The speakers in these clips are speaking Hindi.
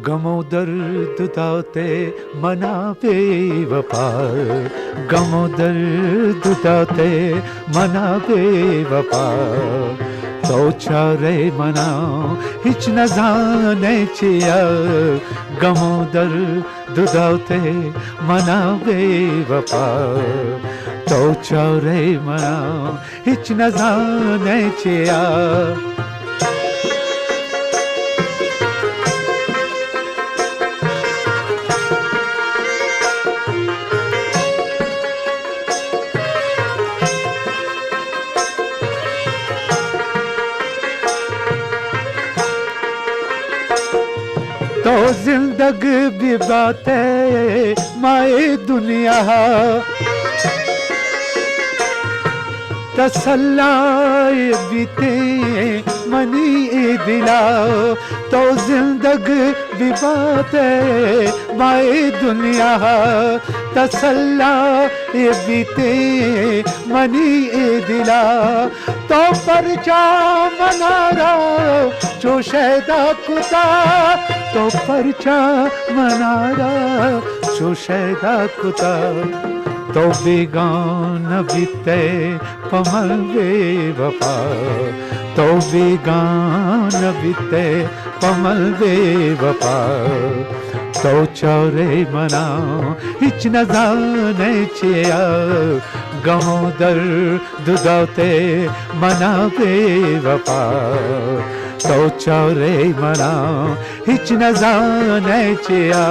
गमो दर्द दाते मना बेवफा, गमो दर्द दाते मना बेवफा, तो चारे मना हिच न जाने चिया, गमो दर्द दाते मना बेवफा, तो चारे मना हिच न जाने चिया। तो जिंदगी भी बातें माए दुनिया, तसल्लाए बीते मनी दिला, तो जिंदगी भी बातें माए दुनिया, तसल्लाए बीते मनी दिला, तो परचा मनारा जो शैदा कुता, तो परचा मनारा जो शैदा कुता, तो बेगान बीते पमल बेवफा, तो बेगान बीते पमल बेवफा, तो चौरे मना हिच न जाने चिया, गमो दर्द दाते मना बेवफा, तो चौरे मना हिच न जाने चिया।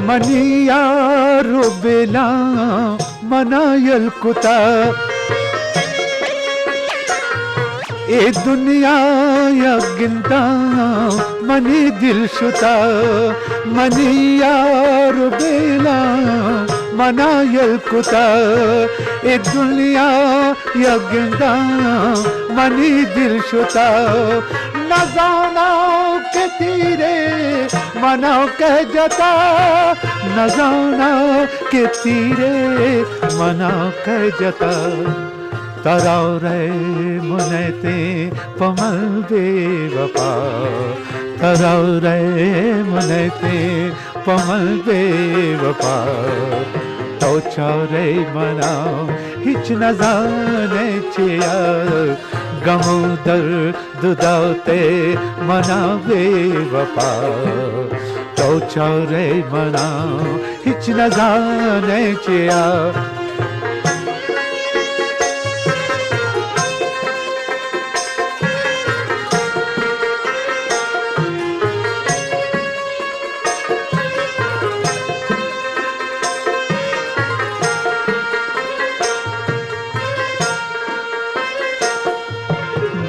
मनिया रुबेला मनायल कुता, ए दुनिया या गिंदा मनी दिल शुता, मनिया रुबेला मनायल कुता, ए दुनिया या गिंदा मनी दिल शुता, न जाना के तीरे मनाओ कह जता, न जाना के तीरे मनाओ कह जता, तराव रे मुनते पमल बेवफा, तराव रे मुनते पमल बेवफा, तो चारे मना हिच न जाने चिया, गमो दर्द दाते मना बेवफा, तो चारे मना हिच न जाने चिया।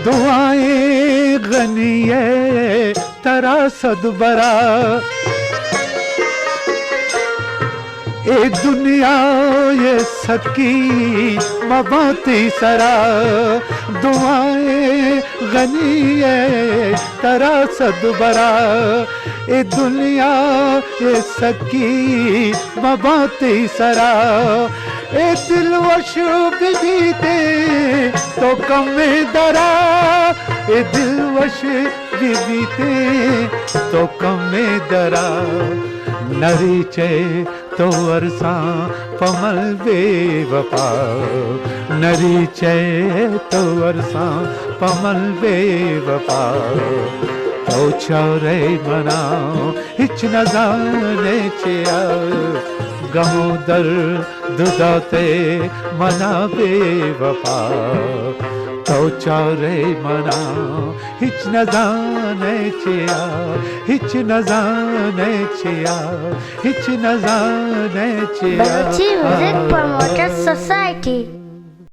दुआएं गनिए तरा सदबरा, ए दुनिया ये सकी मबाती सरा, दुआएं गनिए तरा सदबरा, ए दुनिया ये सकी मबाती सरा, ए दिलवश बीते तो कम दरा, ए दिलवश बीते तो कम दरा, नरीचे तो अरसा पमल बेवफा, नरीचे तो अरसा पमल बेवफा, तो चारे मना हिच न जाने चिया, गमो दर्द दाते मना बेवफा, तो चारे मना हिच न जाने चिया, हिच न जाने चिया, हिच न जाने chia. Balochi Music Promoters Society